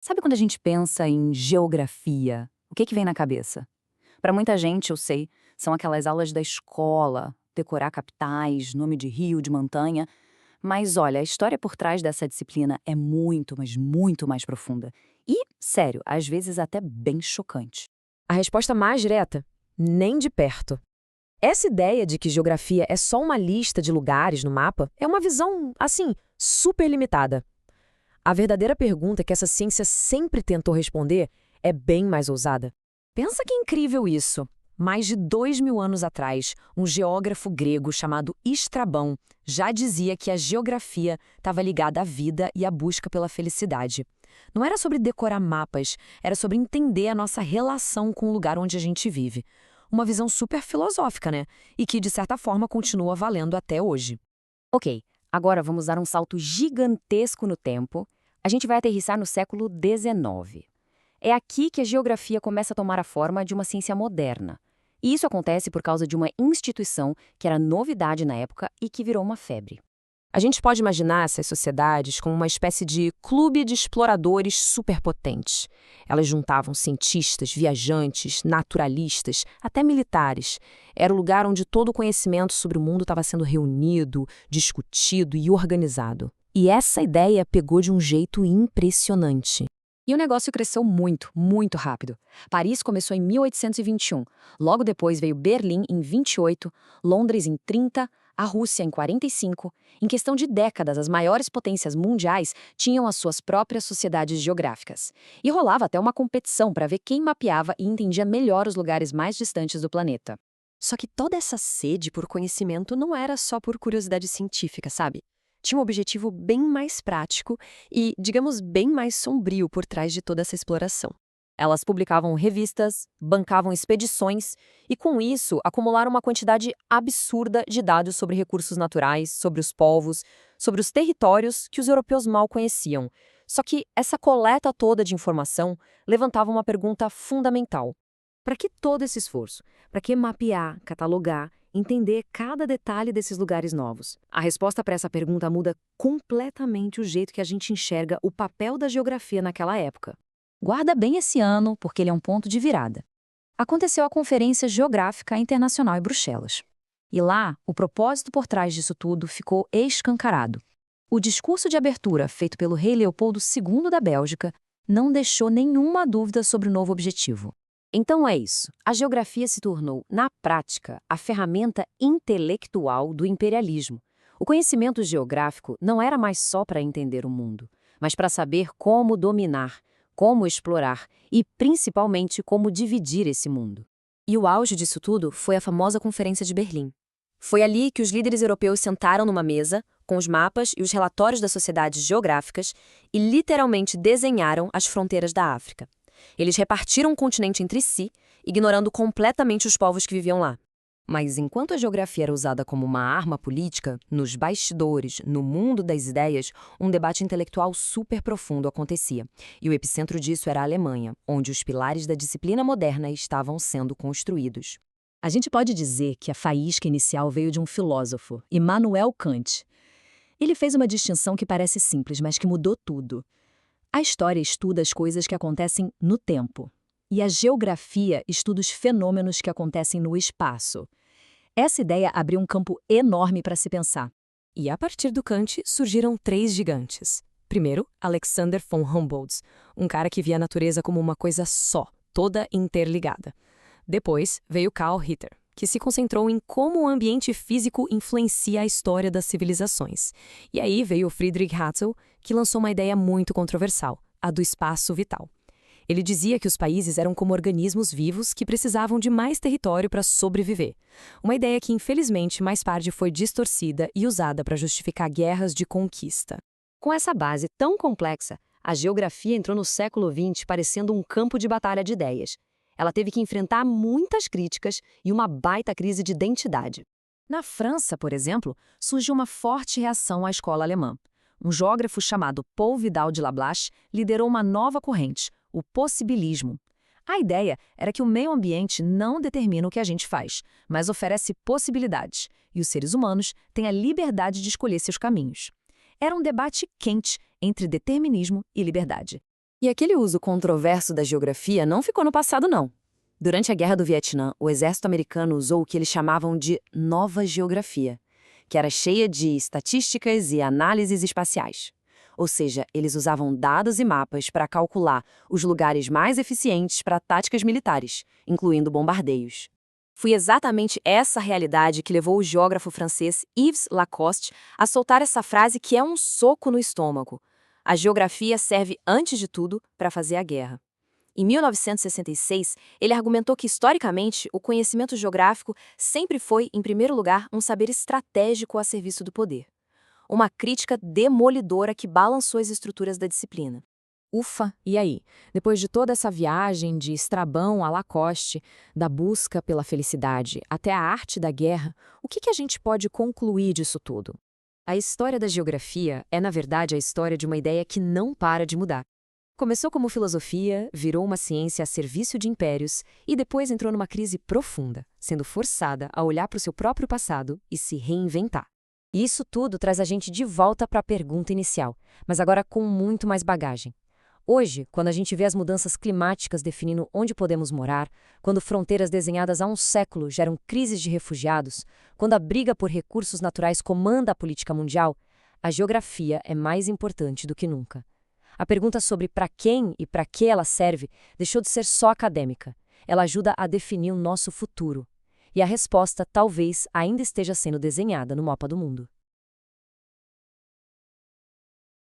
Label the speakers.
Speaker 1: Sabe quando a gente pensa em geografia, o que vem na cabeça? Para muita gente, eu sei, são aquelas aulas da escola, decorar capitais, nome de rio, de montanha. Mas olha, a história por trás dessa disciplina é muito, mas muito mais profunda. E, sério, às vezes até bem chocante.
Speaker 2: A resposta mais direta? Nem de perto. Essa ideia de que geografia é só uma lista de lugares no mapa é uma visão, assim, super limitada. A verdadeira pergunta que essa ciência sempre tentou responder é bem mais ousada. Pensa que incrível isso! Mais de 2000 anos atrás, um geógrafo grego chamado Estrabão já dizia que a geografia estava ligada à vida e à busca pela felicidade. Não era sobre decorar mapas, era sobre entender a nossa relação com o lugar onde a gente vive. Uma visão super filosófica, né? E que, de certa forma, continua valendo até hoje.
Speaker 1: Ok, agora vamos dar um salto gigantesco no tempo. A gente vai aterrissar no século XIX. É aqui que a geografia começa a tomar a forma de uma ciência moderna. E isso acontece por causa de uma instituição que era novidade na época e que virou uma febre.
Speaker 2: A gente pode imaginar essas sociedades como uma espécie de clube de exploradores superpotentes. Elas juntavam cientistas, viajantes, naturalistas, até militares. Era o lugar onde todo o conhecimento sobre o mundo estava sendo reunido, discutido e organizado. E essa ideia pegou de um jeito impressionante.
Speaker 1: E o negócio cresceu muito, muito rápido. Paris começou em 1821, logo depois veio Berlim em 28, Londres em 30, a Rússia em 45. Em questão de décadas, as maiores potências mundiais tinham as suas próprias sociedades geográficas. E rolava até uma competição para ver quem mapeava e entendia melhor os lugares mais distantes do planeta.
Speaker 3: Só que toda essa sede por conhecimento não era só por curiosidade científica, sabe? Tinha um objetivo bem mais prático e, digamos, bem mais sombrio por trás de toda essa exploração.
Speaker 1: Elas publicavam revistas, bancavam expedições e, com isso, acumularam uma quantidade absurda de dados sobre recursos naturais, sobre os povos, sobre os territórios que os europeus mal conheciam. Só que essa coleta toda de informação levantava uma pergunta fundamental. Para que todo esse esforço? Para que mapear, catalogar, entender cada detalhe desses lugares novos? A resposta para essa pergunta muda completamente o jeito que a gente enxerga o papel da geografia naquela época. Guarda bem esse ano, porque ele é um ponto de virada. Aconteceu a Conferência Geográfica Internacional em Bruxelas. E lá, o propósito por trás disso tudo ficou escancarado. O discurso de abertura feito pelo rei Leopoldo II da Bélgica não deixou nenhuma dúvida sobre o novo objetivo. Então é isso. A geografia se tornou, na prática, a ferramenta intelectual do imperialismo. O conhecimento geográfico não era mais só para entender o mundo, mas para saber como dominar, como explorar e, principalmente, como dividir esse mundo.
Speaker 3: E o auge disso tudo foi a famosa Conferência de Berlim. Foi ali que os líderes europeus sentaram numa mesa, com os mapas e os relatórios das sociedades geográficas, e literalmente desenharam as fronteiras da África. Eles repartiram o continente entre si, ignorando completamente os povos que viviam lá. Mas enquanto a geografia era usada como uma arma política, nos bastidores, no mundo das ideias, um debate intelectual super profundo acontecia. E o epicentro disso era a Alemanha, onde os pilares da disciplina moderna estavam sendo construídos.
Speaker 1: A gente pode dizer que a faísca inicial veio de um filósofo, Immanuel Kant. Ele fez uma distinção que parece simples, mas que mudou tudo. A história estuda as coisas que acontecem no tempo. E a geografia estuda os fenômenos que acontecem no espaço. Essa ideia abriu um campo enorme para se pensar.
Speaker 2: E a partir do Kant surgiram três gigantes. Primeiro, Alexander von Humboldt, um cara que via a natureza como uma coisa só, toda interligada. Depois veio Carl Ritter, que se concentrou em como o ambiente físico influencia a história das civilizações. E aí veio Friedrich Hatzel, que lançou uma ideia muito controversial, a do espaço vital. Ele dizia que os países eram como organismos vivos que precisavam de mais território para sobreviver. Uma ideia que, infelizmente, mais tarde foi distorcida e usada para justificar guerras de conquista.
Speaker 3: Com essa base tão complexa, a geografia entrou no século XX parecendo um campo de batalha de ideias. Ela teve que enfrentar muitas críticas e uma baita crise de identidade.
Speaker 1: Na França, por exemplo, surgiu uma forte reação à escola alemã. Um geógrafo chamado Paul Vidal de Lablache liderou uma nova corrente, o possibilismo. A ideia era que o meio ambiente não determina o que a gente faz, mas oferece possibilidades, e os seres humanos têm a liberdade de escolher seus caminhos. Era um debate quente entre determinismo e liberdade.
Speaker 3: E aquele uso controverso da geografia não ficou no passado, não. Durante a Guerra do Vietnã, o exército americano usou o que eles chamavam de nova geografia, que era cheia de estatísticas e análises espaciais. Ou seja, eles usavam dados e mapas para calcular os lugares mais eficientes para táticas militares, incluindo bombardeios. Foi exatamente essa realidade que levou o geógrafo francês Yves Lacoste a soltar essa frase que é um soco no estômago. A geografia serve, antes de tudo, para fazer a guerra. Em 1966, ele argumentou que, historicamente, o conhecimento geográfico sempre foi, em primeiro lugar, um saber estratégico a serviço do poder. Uma crítica demolidora que balançou as estruturas da disciplina.
Speaker 2: Ufa, e aí? Depois de toda essa viagem de Estrabão a Lacoste, da busca pela felicidade até a arte da guerra, o que a gente pode concluir disso tudo? A história da geografia é, na verdade, a história de uma ideia que não para de mudar. Começou como filosofia, virou uma ciência a serviço de impérios e depois entrou numa crise profunda, sendo forçada a olhar para o seu próprio passado e se reinventar. E isso tudo traz a gente de volta para a pergunta inicial, mas agora com muito mais bagagem. Hoje, quando a gente vê as mudanças climáticas definindo onde podemos morar, quando fronteiras desenhadas há um século geram crises de refugiados, quando a briga por recursos naturais comanda a política mundial, a geografia é mais importante do que nunca. A pergunta sobre para quem e para que ela serve deixou de ser só acadêmica. Ela ajuda a definir o nosso futuro. E a resposta talvez ainda esteja sendo desenhada no mapa do mundo.